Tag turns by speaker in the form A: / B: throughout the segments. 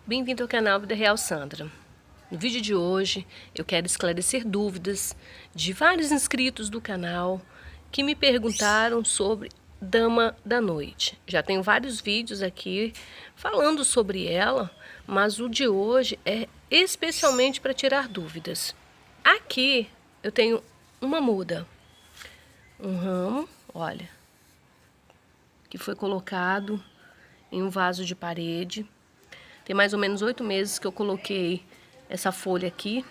A: Bem-vindo ao canal Vida Real Sandra. No vídeo de hoje eu quero esclarecer dúvidas de vários inscritos do canal que me perguntaram sobre Dama da Noite. Já tenho vários vídeos aqui falando sobre ela, mas o de hoje é especialmente para tirar dúvidas. Aqui eu tenho uma muda, um ramo, olha, que foi colocado em um vaso de parede. Tem mais ou menos 8 meses que eu coloquei essa folha aqui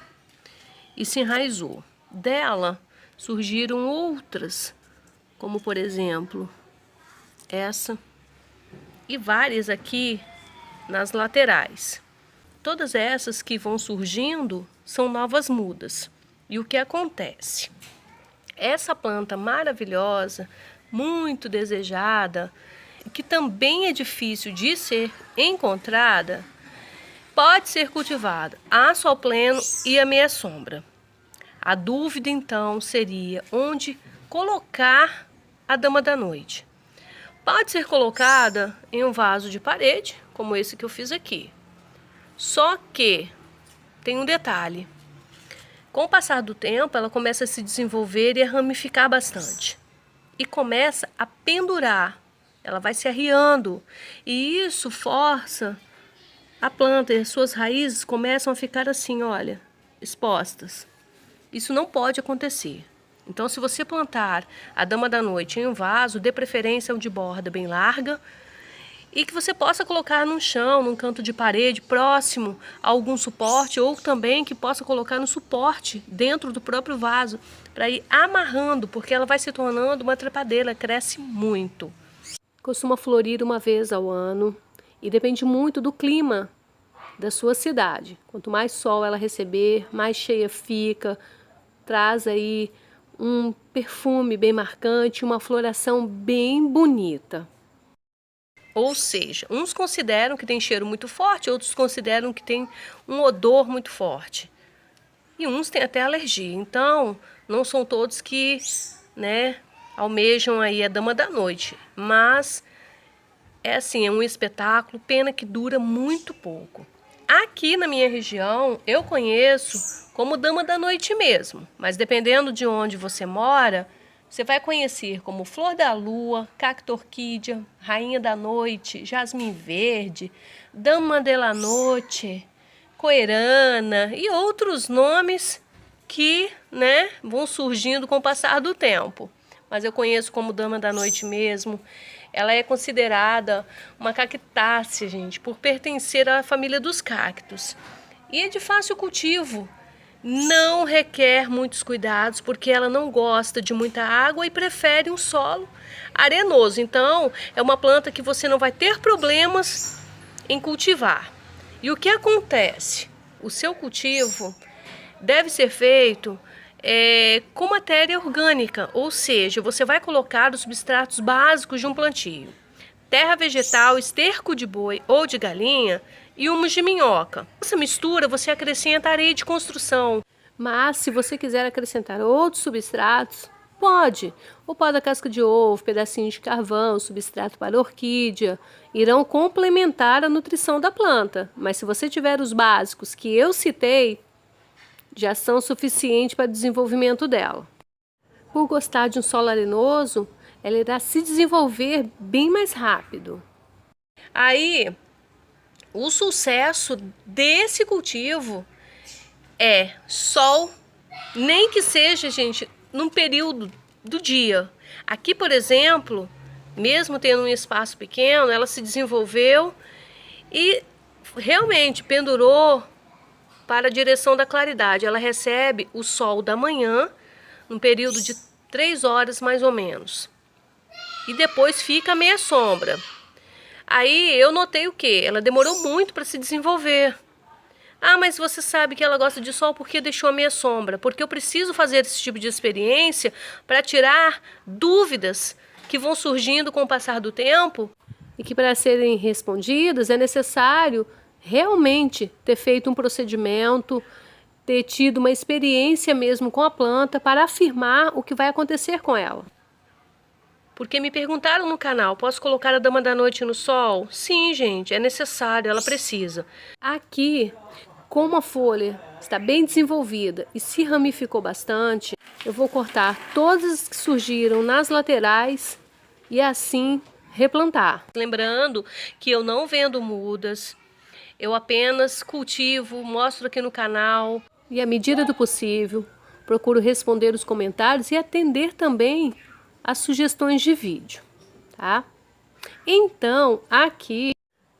A: e se enraizou. Dela surgiram outras, como por exemplo essa e várias aqui nas laterais. Todas essas que vão surgindo são novas mudas. E o que acontece? Essa planta maravilhosa, muito desejada, que também é difícil de ser encontrada, pode ser cultivada a sol pleno e a meia sombra. A dúvida então seria onde colocar a Dama da Noite. Pode ser colocada em um vaso de parede, como esse que eu fiz aqui. Só que tem um detalhe. Com o passar do tempo, ela começa a se desenvolver e a ramificar bastante. E começa a pendurar. Ela vai se arriando e isso força a planta e as suas raízes começam a ficar assim, olha, expostas. Isso não pode acontecer. Então, se você plantar a Dama da Noite em um vaso, dê preferência um de borda bem larga e que você possa colocar no chão, num canto de parede, próximo a algum suporte, ou também que possa colocar no suporte dentro do próprio vaso, para ir amarrando, porque ela vai se tornando uma trepadeira, cresce muito. Costuma florir uma vez ao ano e depende muito do clima da sua cidade. Quanto mais sol ela receber, mais cheia fica, traz aí um perfume bem marcante, uma floração bem bonita. Ou seja, uns consideram que tem cheiro muito forte, outros consideram que tem um odor muito forte. E uns têm até alergia. Então, não são todos que, almejam aí a Dama da Noite, mas é assim, é um espetáculo, pena que dura muito pouco. Aqui na minha região eu conheço como Dama da Noite mesmo, mas dependendo de onde você mora, você vai conhecer como Flor da Lua, Cacto Orquídea, Rainha da Noite, Jasmim Verde, Dama de la Noche, Coerana e outros nomes que vão surgindo com o passar do tempo. Mas eu conheço como Dama da Noite mesmo. Ela é considerada uma cactácea, gente, por pertencer à família dos cactos. E é de fácil cultivo. Não requer muitos cuidados, porque ela não gosta de muita água e prefere um solo arenoso. Então, é uma planta que você não vai ter problemas em cultivar. E o que acontece? O seu cultivo deve ser feito com matéria orgânica, ou seja, você vai colocar os substratos básicos de um plantio: terra vegetal, esterco de boi ou de galinha e humus de minhoca. Essa mistura você acrescenta areia de construção, mas se você quiser acrescentar outros substratos, pode. O pó da casca de ovo, pedacinho de carvão, substrato para orquídea, irão complementar a nutrição da planta. Mas se você tiver os básicos que eu citei, já são suficientes para o desenvolvimento dela. Por gostar de um solo arenoso, ela irá se desenvolver bem mais rápido. Aí, o sucesso desse cultivo é sol, nem que seja, gente, num período do dia. Aqui, por exemplo, mesmo tendo um espaço pequeno, ela se desenvolveu e realmente pendurou para a direção da claridade. Ela recebe o sol da manhã, num período de 3 horas mais ou menos. E depois fica a meia sombra. Aí eu notei o quê? Ela demorou muito para se desenvolver. Ah, mas você sabe que ela gosta de sol porque deixou a meia sombra. Porque eu preciso fazer esse tipo de experiência para tirar dúvidas que vão surgindo com o passar do tempo e que, para serem respondidas, é necessário realmente ter feito um procedimento, ter tido uma experiência mesmo com a planta para afirmar o que vai acontecer com ela. Porque me perguntaram no canal, posso colocar a dama da noite no sol? Sim, gente, é necessário, ela precisa. Aqui, como a folha está bem desenvolvida e se ramificou bastante, eu vou cortar todas as que surgiram nas laterais e assim replantar. Lembrando que eu não vendo mudas, eu apenas cultivo, mostro aqui no canal. E à medida do possível, procuro responder os comentários e atender também as sugestões de vídeo, tá? Então, aqui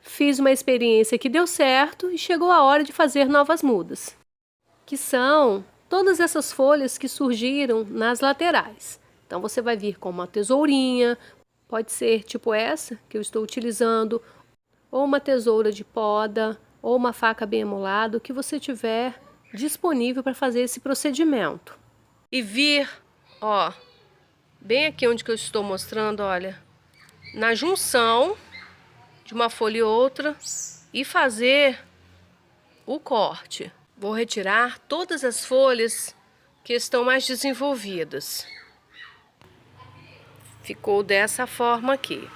A: fiz uma experiência que deu certo e chegou a hora de fazer novas mudas, que são todas essas folhas que surgiram nas laterais. Então você vai vir com uma tesourinha, pode ser tipo essa que eu estou utilizando, ou uma tesoura de poda, ou uma faca bem amolada, o que você tiver disponível para fazer esse procedimento. E vir, ó, bem aqui onde que eu estou mostrando, olha, na junção de uma folha e outra e fazer o corte. Vou retirar todas as folhas que estão mais desenvolvidas. Ficou dessa forma aqui.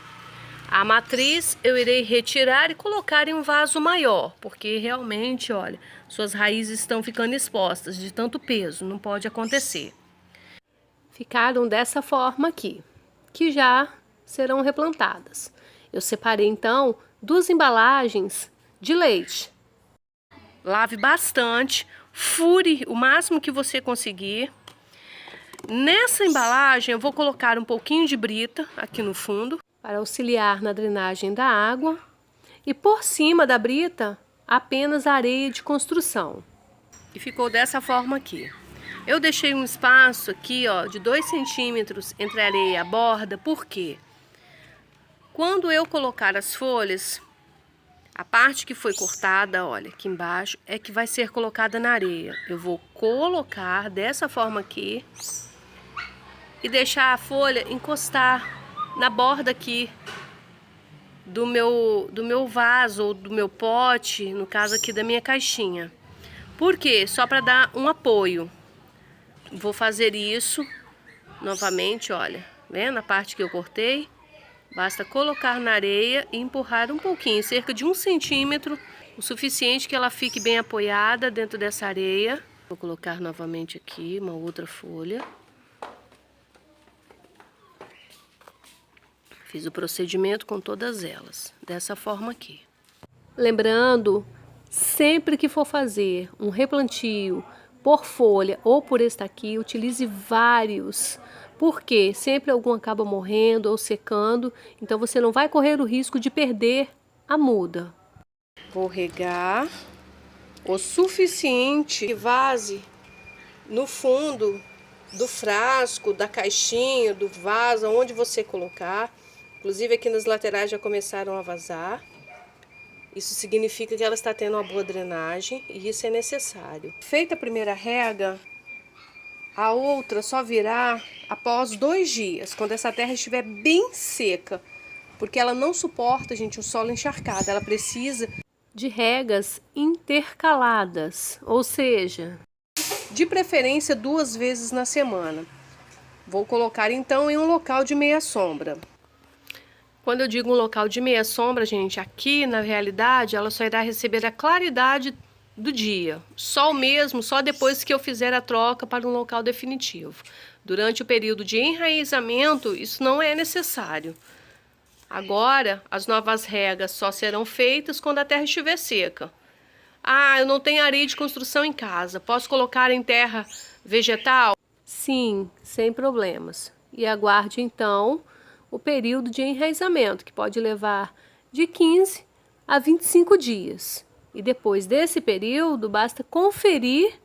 A: A matriz eu irei retirar e colocar em um vaso maior, porque realmente, olha, suas raízes estão ficando expostas de tanto peso, não pode acontecer. Ficaram dessa forma aqui, que já serão replantadas. Eu separei então 2 embalagens de leite. Lave bastante, fure o máximo que você conseguir. Nessa embalagem eu vou colocar um pouquinho de brita aqui no fundo, para auxiliar na drenagem da água. E por cima da brita, apenas areia de construção. E ficou dessa forma aqui. Eu deixei um espaço aqui, ó, de 2 centímetros entre a areia e a borda, por quê? Quando eu colocar as folhas, a parte que foi cortada, olha, aqui embaixo, é que vai ser colocada na areia. Eu vou colocar dessa forma aqui e deixar a folha encostar na borda aqui do meu vaso ou do meu pote, no caso aqui da minha caixinha. Por quê? Só para dar um apoio. Vou fazer isso novamente, olha, vendo a parte que eu cortei? Basta colocar na areia e empurrar um pouquinho, cerca de 1 centímetro, o suficiente que ela fique bem apoiada dentro dessa areia. Vou colocar novamente aqui uma outra folha. Fiz o procedimento com todas elas, dessa forma aqui. Lembrando, sempre que for fazer um replantio por folha ou por estaqui, utilize vários, porque sempre algum acaba morrendo ou secando, então você não vai correr o risco de perder a muda. Vou regar o suficiente que vaze no fundo do frasco, da caixinha, do vaso, onde você colocar. Inclusive aqui nas laterais já começaram a vazar. Isso significa que ela está tendo uma boa drenagem e isso é necessário. Feita a primeira rega, a outra só virá após 2 dias, quando essa terra estiver bem seca. Porque ela não suporta, gente, o solo encharcado. Ela precisa de regas intercaladas, ou seja, de preferência 2 vezes na semana. Vou colocar então em um local de meia sombra. Quando eu digo um local de meia sombra, gente, aqui na realidade ela só irá receber a claridade do dia. Sol mesmo, só depois que eu fizer a troca para um local definitivo. Durante o período de enraizamento, isso não é necessário. Agora, as novas regas só serão feitas quando a terra estiver seca. Ah, eu não tenho areia de construção em casa. Posso colocar em terra vegetal? Sim, sem problemas. E aguarde então o período de enraizamento, que pode levar de 15 a 25 dias. E depois desse período, basta conferir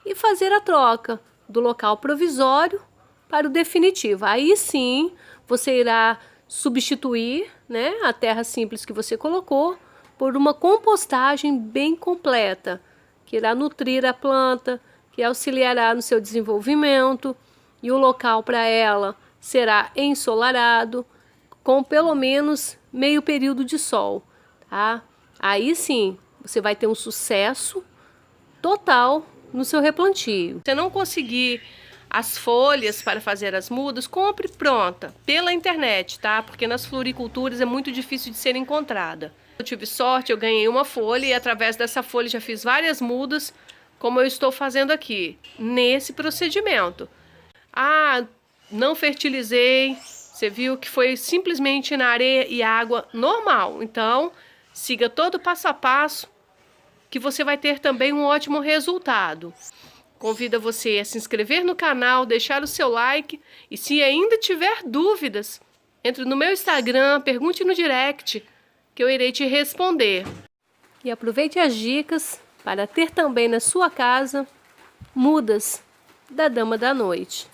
A: e fazer a troca do local provisório para o definitivo. Aí sim, você irá substituir, né, a terra simples que você colocou por uma compostagem bem completa, que irá nutrir a planta, que auxiliará no seu desenvolvimento, e o local para ela será ensolarado, com pelo menos meio período de sol, tá? Aí sim, você vai ter um sucesso total no seu replantio. Se você não conseguir as folhas para fazer as mudas, compre pronta, pela internet, tá? Porque nas floriculturas é muito difícil de ser encontrada. Eu tive sorte, eu ganhei uma folha e através dessa folha já fiz várias mudas, como eu estou fazendo aqui, nesse procedimento. Ah, não fertilizei, você viu que foi simplesmente na areia e água normal. Então, siga todo o passo a passo, que você vai ter também um ótimo resultado. Convido você a se inscrever no canal, deixar o seu like e se ainda tiver dúvidas, entre no meu Instagram, pergunte no direct que eu irei te responder. E aproveite as dicas para ter também na sua casa mudas da Dama da Noite.